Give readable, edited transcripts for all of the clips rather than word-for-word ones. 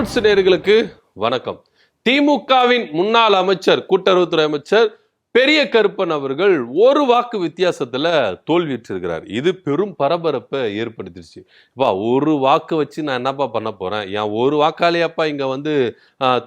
Dots நேயர்களுக்கு வணக்கம். திமுகவின் முன்னாள் அமைச்சர், கூட்டுறவுத்துறை அமைச்சர் பெரிய கருப்பன் அவர்கள் ஒரு வாக்கு வித்தியாசத்துல தோல்வியுற்றிருக்கிறார். இது பெரும் பரபரப்பை ஏற்படுத்திருச்சு. ஒரு வாக்கு வச்சு நான் என்னப்பா பண்ண போறேன், என் ஒரு வாக்காளியாப்பா இங்க வந்து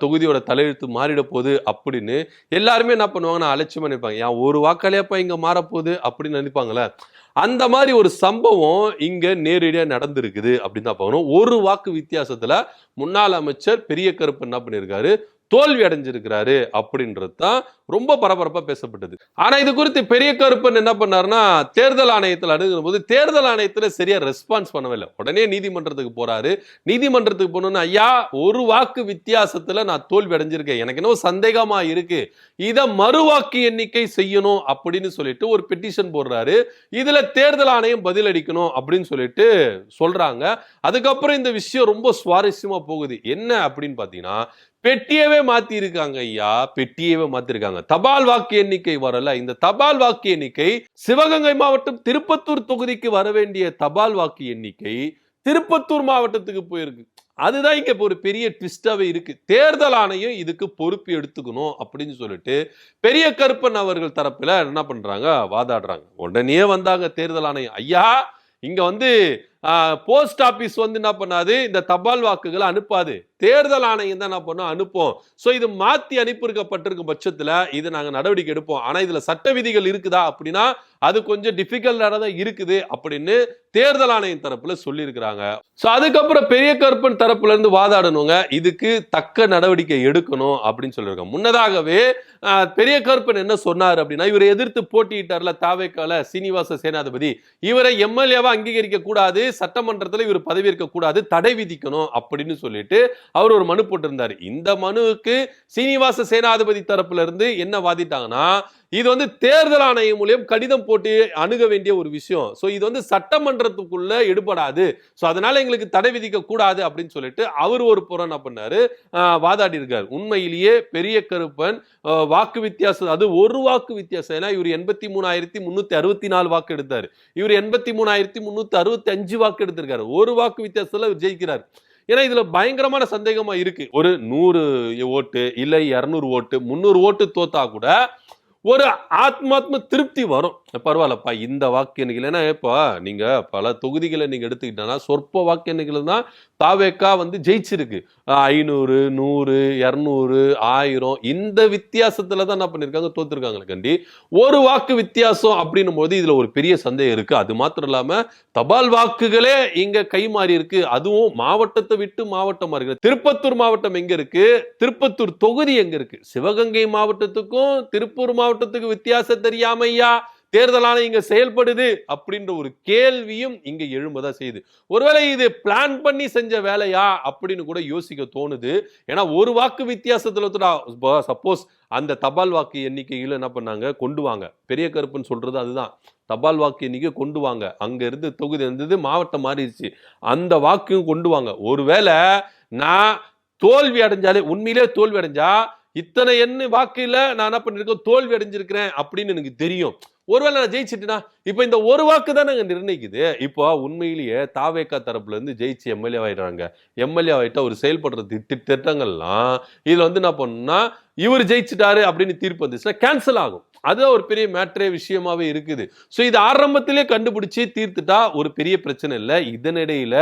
தொகுதியோட தலையெழுத்து மாறிட போகுது அப்படின்னு எல்லாருமே என்ன பண்ணுவாங்கன்னா அலட்சியமா நினைப்பாங்க. என் ஒரு வாக்காளியாப்பா இங்க மாறப்போகுது அப்படின்னு நினைப்பாங்களே. அந்த மாதிரி ஒரு சம்பவம் இங்க நேரடியா நடந்திருக்குது அப்படின்னு தான் பார்க்கணும். ஒரு வாக்கு வித்தியாசத்துல முன்னாள் அமைச்சர் பெரிய கருப்பன் என்ன பண்ணியிருக்காரு, தோல்வி அடைஞ்சிருக்கிறாரு அப்படின்றது தான் ரொம்ப பரபரப்பா பேசப்பட்டது. ஆனா இது குறித்து பெரிய கருப்பன் என்ன பண்ணாருன்னா, தேர்தல் ஆணையத்தில் அணுகும் போது தேர்தல் ஆணையத்துல சரியா ரெஸ்பான்ஸ் பண்ணவே. உடனே நீதிமன்றத்துக்கு போறாரு. நீதிமன்றத்துக்கு போனோம்னா, ஐயா ஒரு வாக்கு வித்தியாசத்துல நான் தோல்வி அடைஞ்சிருக்கேன், எனக்கு என்ன சந்தேகமா இருக்கு, இத மறுவாக்கு எண்ணிக்கை செய்யணும் அப்படின்னு சொல்லிட்டு ஒரு பெட்டிஷன் போடுறாரு. இதுல தேர்தல் ஆணையம் பதில் அளிக்கணும் அப்படின்னு சொல்லிட்டு சொல்றாங்க. அதுக்கப்புறம் இந்த விஷயம் ரொம்ப சுவாரஸ்யமா போகுது. என்ன அப்படின்னு பாத்தீங்கன்னா, பெட்டியவே மாத்தி இருக்காங்க ஐயா, பெட்டியவே மாத்திருக்காங்க. தபால் வாக்கு எண்ணிக்கை வரல. இந்த தபால் வாக்கு எண்ணிக்கை சிவகங்கை மாவட்டம் திருப்பத்தூர் தொகுதிக்கு வர வேண்டிய தபால் வாக்கு எண்ணிக்கை திருப்பத்தூர் மாவட்டத்துக்கு போயிருக்கு. அதுதான் இங்க ஒரு பெரிய ட்விஸ்டாவே இருக்கு. தேர்தல் ஆணையம் இதுக்கு பொறுப்பு எடுத்துக்கணும் அப்படின்னு சொல்லிட்டு பெரிய கருப்பன் அவர்கள் தரப்புல என்ன பண்றாங்க, வாதாடுறாங்க. உடனே வந்தாங்க தேர்தல் ஆணையம், ஐயா இங்க வந்து போஸ்ட் ஆபீஸ் வந்து என்ன பண்ணாது, இந்த தபால் வாக்குகளை அனுப்பாது, தேர்தல் ஆணையம் தான் என்ன பண்ணும், அனுப்போம். சோ இது மாத்தி அனுப்பியிருக்கப்பட்டிருக்கும் பட்சத்துல இது நாங்க நடவடிக்கை எடுப்போம். ஆனா இதுல சட்ட விதிகள் இருக்குதா அப்படின்னா அது கொஞ்சம் டிஃபிகல்ட்டா தான் இருக்குது அப்படின்னு தேர்தல் ஆணையம் தரப்புல சொல்லி இருக்கிறாங்க. சோ அதுக்கப்புறம் பெரிய கருப்பன் தரப்புல இருந்து வாதாடணுங்க, இதுக்கு தக்க நடவடிக்கை எடுக்கணும் அப்படின்னு சொல்லியிருக்காங்க. முன்னதாகவே பெரிய கருப்பன் என்ன சொன்னார் அப்படின்னா, இவரை எதிர்த்து போட்டியிட்டார்ல தாவேக்கால சீனிவாச சேனாதிபதி, இவரை எம்எல்ஏவா அங்கீகரிக்க கூடாது, சட்டமன்றத்தில் இவர் பதவியேற்க கூடாது, தடை விதிக்கணும் அப்படின்னு சொல்லிட்டு அவர் ஒரு மனு போட்டிருந்தார். இந்த மனுவுக்கு சீனிவாச சேனாதிபதி தரப்புல இருந்து என்ன வாதிட்டாங்கன்னா, இது வந்து தேர்தல் ஆணையம் மூலம் கடிதம் போட்டு அணுக வேண்டிய ஒரு விஷயம். சோ இது வந்து சட்டமன்றத்துக்குள்ள எடுபடாது. சோ அதனால எங்களுக்கு தடை விதிக்க கூடாது அப்படின்னு சொல்லிட்டு அவர் ஒரு புறம் என்ன பண்ணாரு, வாதாடி இருக்காரு. உண்மையிலேயே பெரிய கருப்பன் வாக்கு வித்தியாசம், அது ஒரு வாக்கு வித்தியாசம். ஏன்னா இவர் 83,364 வாக்கு எடுத்தாரு, இவர் 83,365 வாக்கு எடுத்திருக்காரு. ஒரு வாக்கு வித்தியாசத்துல இவர் ஜெயிக்கிறார். ஏன்னா இதுல பயங்கரமான சந்தேகமா இருக்கு. ஒரு 100 ஓட்டு இல்ல 200 ஓட்டு 300 ஓட்டு தோத்தா கூட ஒரு ஆத்மாத்ம திருப்தி வரும். பரவாயில்லப்பா இந்த வாக்கு எண்ணிக்கை. ஏன்னா இப்போ நீங்க பல தொகுதிகளை நீங்க எடுத்துக்கிட்டா சொற்ப வாக்கு எண்ணிக்கையில தான் தாவேக்கா வந்து ஜெயிச்சிருக்கு. 500 100 200 1000 இந்த வித்தியாசத்துல தான் என்ன பண்ணிருக்காங்க, தோத்துருக்காங்க. கண்டி ஒரு வாக்கு வித்தியாசம் அப்படின்னும் போது இதுல ஒரு பெரிய சந்தேகம் இருக்கு. அது மாத்திரம் இல்லாம தபால் வாக்குகளே இங்க கை மாறி இருக்கு. அதுவும் மாவட்டத்தை விட்டு மாவட்டம் மாறி இருக்கு. திருப்பத்தூர் மாவட்டம் எங்க இருக்கு, திருப்பத்தூர் தொகுதி எங்க இருக்கு, சிவகங்கை மாவட்டத்துக்கும் திருப்பூர் மாவட்டத்துக்கு வித்தியாசம் தெரியாமையா தேர்தல் ஆணையம் இங்க செயல்படுது அப்படின்ற ஒரு கேள்வியும் இங்க எழும்பதான் செய்யுது. ஒருவேளை இது பிளான் பண்ணி செஞ்ச வேலையா அப்படின்னு கூட யோசிக்க தோணுது. ஏன்னா ஒரு வாக்கு வித்தியாசத்துல சப்போஸ் அந்த தபால் வாக்கு எண்ணிக்கையில என்ன பண்ணாங்க, கொண்டு வாங்க. பெரிய கருப்புன்னு சொல்றது அதுதான், தபால் வாக்கு எண்ணிக்கை கொண்டு வாங்க. அங்க இருந்து தொகுதி இருந்தது மாவட்டம் மாறிடுச்சு, அந்த வாக்கையும் கொண்டு வாங்க. ஒருவேளை நான் தோல்வி அடைஞ்சாலே, உண்மையிலே தோல்வி அடைஞ்சா இத்தனை எண்ணு வாக்குல நான் என்ன பண்ணிருக்கேன், தோல்வி அடைஞ்சிருக்கிறேன் அப்படின்னு எனக்கு தெரியும். ஒருவேளை நான் ஜெயிச்சிட்டேன்னா இப்ப இந்த ஒரு வாக்கு தான் நாங்க நிர்ணயிக்குது. இப்போ உண்மையிலேயே தாவேக்கா தரப்புல இருந்து ஜெயிச்சு எம்எல்ஏ ஆயிடுறாங்க. எம்எல்ஏ ஆயிட்டா ஒரு செயல்படுற திட்டங்கள்லாம் இதுல வந்து என்ன பண்ணா, இவர் ஜெயிச்சிட்டாரு அப்படின்னு தீர்ப்பு வந்துச்சுன்னா கேன்சல் ஆகும். அதுதான் ஒரு பெரிய மேட்ரே விஷயமாவே இருக்குது. சோ இது ஆரம்பத்திலே கண்டுபிடிச்சு தீர்த்துட்டா ஒரு பெரிய பிரச்சனை இல்லை. இதனிடையில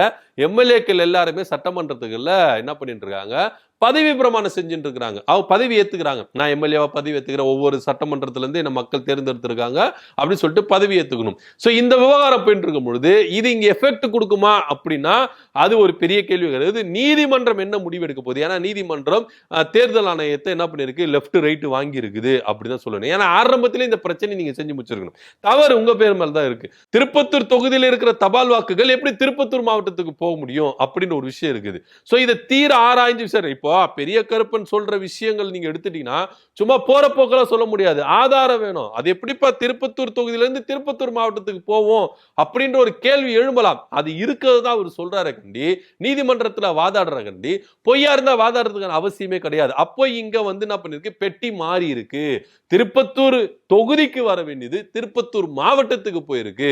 எம்எல்ஏக்கள் எல்லாருமே சட்டமன்றத்துக்குள்ள என்ன பண்ணிட்டு இருக்காங்க, பதவி பிரமாணம் செஞ்சுட்டு இருக்கிறாங்க. அவங்க பதவி ஏத்துக்கிறாங்க. நான் எம்எல்ஏவா பதவி ஏத்துக்கிறேன், ஒவ்வொரு சட்டமன்றத்துல இருந்து என்ன மக்கள் தேர்ந்தெடுத்திருக்காங்க அப்படின்னு சொல்லிட்டு பதவி ஏத்துக்கணும். சோ இந்த விவகாரம் போயிட்டு இருக்கும் பொழுது இது இங்க எஃபெக்ட் கொடுக்குமா அப்படின்னா அது ஒரு பெரிய கேள்வி கிடையாது. நீதிமன்றம் என்ன முடிவு எடுக்க போகுது, ஏன்னா நீதிமன்றம் தேர்தல் ஆணையத்தை என்ன பண்ணிருக்கு, லெஃப்ட் ரைட் வாங்கி இருக்குது அப்படிதான் சொல்லணும். ஏன்னா ஆரம்பத்திலே இந்த பிரச்சனை நீங்க செஞ்சு முடிச்சிருக்கணும். தவறு உங்க பேர் மேல தான் இருக்கு. திருப்பத்தூர் தொகுதியில் இருக்கிற தபால் வாக்குகள் எப்படி திருப்பத்தூர் மாவட்டத்துக்கு போக முடியும் அப்படின்னு ஒரு விஷயம் இருக்குது. சோ இதை தீர ஆராய்ஞ்சு விசாரி. இப்போ பெரிய கருப்பன் சொல்ற விஷயங்கள் நீங்க எடுத்துட்டீங்கன்னா சும்மா போற போக்கெல்லாம் சொல்ல முடியாது, ஆதாரம் வேணும். அது எப்படிப்பா திருப்பத்தூர் தொகுதியில இருந்து திருப்பத்தூர் மாவட்டத்துக்கு போவோம் அப்படின்ற ஒரு கேள்வி எழும்பலாம். அது இருக்கிறது தான் அவர் சொல்றாரு கண்டி. நீதிமன்றத்துல வாதாடுற கண்டி பொய்யா இருந்தா வாதாடுறதுக்கான அவசியமே கிடையாது. அப்போ இங்க வந்து என்ன பண்ணிருக்கு, பெட்டி மாறி இருக்கு. திருப்பத்தூர் தொகுதிக்கு வர வேண்டியது திருப்பத்தூர் மாவட்டத்துக்கு போயிருக்கு.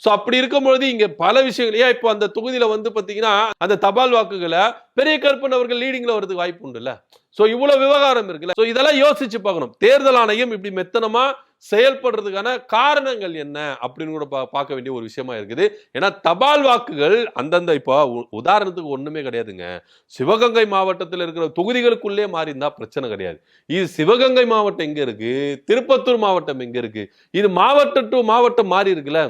சோ அப்படி இருக்கும்பொழுது இங்க பல விஷயங்கள் ஏன் இப்போ அந்த தொகுதியில வந்து பாத்தீங்கன்னா அந்த தபால் வாக்குகளை பெரிய கருப்பன் அவர்கள் லீடிங்ல வரதுக்கு வாய்ப்பு உண்டுல்ல. சோ இவ்வளவு விவகாரம் இருக்குல்ல. சோ இதெல்லாம் யோசிச்சு பார்க்கணும். தேர்தல் ஆணையம் இப்படி மெத்தனமா செயல்படுறதுக்கான காரணங்கள் என்ன அப்படின்னு கூட பார்க்க வேண்டிய ஒரு விஷயமா இருக்குது. ஏன்னா தபால் வாக்குகள் அந்தந்த இப்போ உதாரணத்துக்கு ஒண்ணுமே கிடையாதுங்க. சிவகங்கை மாவட்டத்தில் இருக்கிற தொகுதிகளுக்குள்ளே மாறி இருந்தா பிரச்சனை கிடையாது. இது சிவகங்கை மாவட்டம் எங்க இருக்கு, திருப்பத்தூர் மாவட்டம் எங்க இருக்கு, இது மாவட்டம் டு மாவட்டம் மாறி இருக்குல்ல.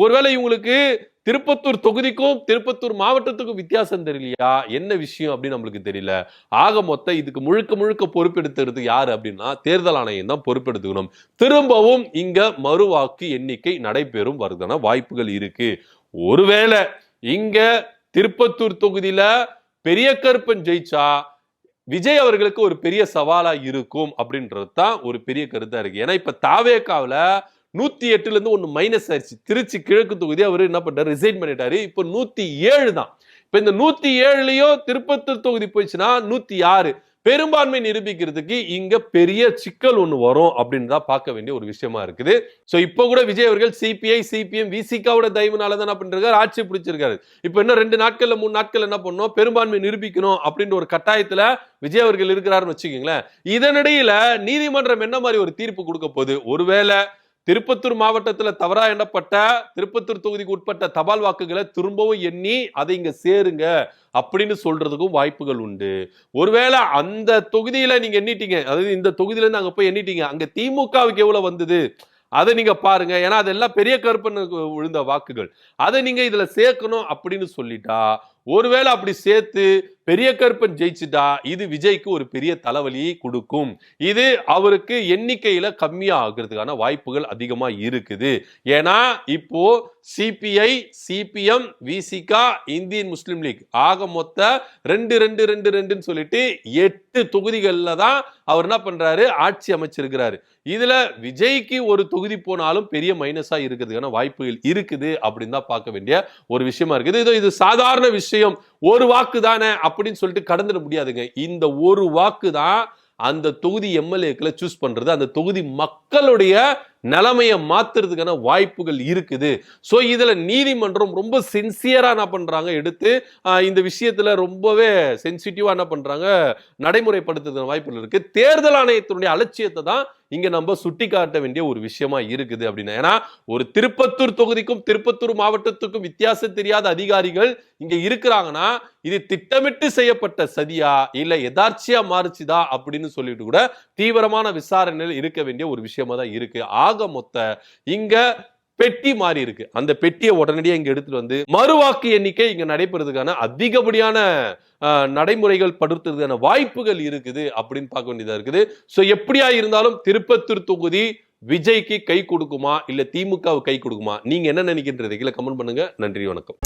ஒருவேளை இவங்களுக்கு திருப்பத்தூர் தொகுதிக்கும் திருப்பத்தூர் மாவட்டத்துக்கும் வித்தியாசம் தெரியலையா, என்ன விஷயம் அப்படின்னு நம்மளுக்கு தெரியல. ஆக மொத்தம் இதுக்கு முழுக்க முழுக்க பொறுப்பெடுத்துறது யாரு அப்படின்னா தேர்தல் ஆணையம் தான் பொறுப்பெடுத்துக்கணும். திரும்பவும் இங்க மறுவாக்கு எண்ணிக்கை நடைபெறும் வருதான வாய்ப்புகள் இருக்கு. ஒருவேளை இங்க திருப்பத்தூர் தொகுதியில பெரிய கருப்பன் ஜெயிச்சா விஜய் அவர்களுக்கு ஒரு பெரிய சவாலா இருக்கும் அப்படின்றது தான் ஒரு பெரிய கருத்தா இருக்கு. ஏன்னா இப்ப தாவேகாவில 108ல இருந்து ஒன்னு மைனஸ் ஆயிடுச்சு. திருச்சி கிழக்கு தொகுதி அவர் என்ன பண்ணாரு, ரிசைன் பண்ணிட்டாரு. இப்ப 107 தான். இப்ப இந்த 107லயும் திருப்பத்தூர் தொகுதி போயிடுச்சுன்னா 106 பெரும்பான்மை நிரூபிக்கிறதுக்கு இங்க பெரிய சிக்கல் ஒண்ணு வரும் அப்படின்னு தான் பார்க்க வேண்டிய ஒரு விஷயமா இருக்குது. சோ இப்ப கூட விஜய் அவர்கள் சிபிஐ சிபிஎம் விசிகாவோட தயவுனால தான் என்ன பண்றாரு, ஆட்சி பிடிச்சிருக்காரு. இப்ப இன்னும் 2 நாட்கள்ல 3 நாட்கள் என்ன பண்ணணும், பெரும்பான்மை நிரூபிக்கணும் அப்படின்ற ஒரு கட்டாயத்துல விஜய் அவர்கள் இருக்கிறாருன்னு வச்சுக்கீங்களேன். இதனிடையில நீதிமன்றம் என்ன மாதிரி ஒரு தீர்ப்பு கொடுக்க போகுது, ஒருவேளை திருப்பத்தூர் மாவட்டத்துல தவறா எண்ணப்பட்ட திருப்பத்தூர் தொகுதிக்கு உட்பட்ட தபால் வாக்குகளை திரும்பவும் எண்ணி அதை இங்க சேருங்க அப்படின்னு சொல்றதுக்கும் வாய்ப்புகள் உண்டு. ஒருவேளை அந்த தொகுதியில நீங்க எண்ணிட்டீங்க, அதாவது இந்த தொகுதியில இருந்து அங்க போய் எண்ணிட்டீங்க, அங்க திமுகவுக்கு எவ்வளவு வந்தது அதை நீங்க பாருங்க, ஏன்னா அதெல்லாம் பெரிய கருப்பனுக்கு விழுந்த வாக்குகள், அதை நீங்க இதுல சேர்க்கணும் அப்படின்னு சொல்லிட்டா, ஒருவேளை அப்படி சேர்த்து பெரிய கருப்பன் ஜெயிச்சுட்டா இது விஜய்க்கு ஒரு பெரிய தலைவலியை கொடுக்கும். இது அவருக்கு எண்ணிக்கையில கம்மியா ஆகிறதுக்கான வாய்ப்புகள் அதிகமா இருக்குது. ஏன்னா இப்போ சிபிஐ சிபிஎம் விசிகா இந்தியன் முஸ்லிம் லீக் ஆக மொத்த 2 சொல்லிட்டு 8 தொகுதிகள்ல தான் அவர் என்ன பண்றாரு, ஆட்சி அமைச்சிருக்கிறாரு. இதுல விஜய்க்கு ஒரு தொகுதி போனாலும் பெரிய மைனஸா இருக்கிறதுக்கான வாய்ப்புகள் இருக்குது அப்படின்னு தான் பார்க்க வேண்டிய ஒரு விஷயமா இருக்குது. இது சாதாரண விஷயம், ஒரு வாக்கு தானே அப்படின்னு சொல்லிட்டு கடந்துட முடியாதுங்க. இந்த ஒரு வாக்கு தான் அந்த தொகுதி எம்எல்ஏக்களை சூஸ் பண்றது, அந்த தொகுதி மக்களுடைய நிலைமையை மாத்துறதுக்கான வாய்ப்புகள் இருக்குது. சோ இதுல நீதிமன்றம் ரொம்ப சின்சியரா என்ன பண்றாங்க, எடுத்து இந்த விஷயத்துல ரொம்பவே சென்சிட்டிவா என்ன பண்றாங்க, நடைமுறைப்படுத்துறதுக்கான வாய்ப்புகள் இருக்கு. தேர்தல் ஆணையத்தினுடைய அலட்சியத்தை தான் இங்க நம்ம சுட்டி காட்ட வேண்டிய ஒரு விஷயமா இருக்குது அப்படின்னா. ஏன்னா ஒரு திருப்பத்தூர் தொகுதிக்கும் திருப்பத்தூர் மாவட்டத்துக்கும் வித்தியாசம் தெரியாத அதிகாரிகள் இங்க இருக்கிறாங்கன்னா இது திட்டமிட்டு செய்யப்பட்ட சதியா இல்ல எதார்ச்சியா மாறுச்சுதா அப்படின்னு சொல்லிட்டு கூட தீவிரமான விசாரணையில் இருக்க வேண்டிய ஒரு விஷயமா தான் இருக்கு. ஆக மொத்த இங்க பெட்டி மாறி இருக்கு. அந்த பெட்டியை உடனடியாக இங்க எடுத்துட்டு வந்து மறுவாக்கு எண்ணிக்கை இங்க நடைபெறதுக்கான அதிகப்படியான நடைமுறைகள் படுத்துறதுக்கான வாய்ப்புகள் இருக்குது அப்படின்னு பார்க்க வேண்டியதா இருக்குது. சோ எப்படியா இருந்தாலும் திருப்பத்தூர் தொகுதி விஜய்க்கு கை கொடுக்குமா இல்ல திமுக கை கொடுக்குமா, நீங்க என்ன நினைக்கின்றது கீழே கமெண்ட் பண்ணுங்க. நன்றி, வணக்கம்.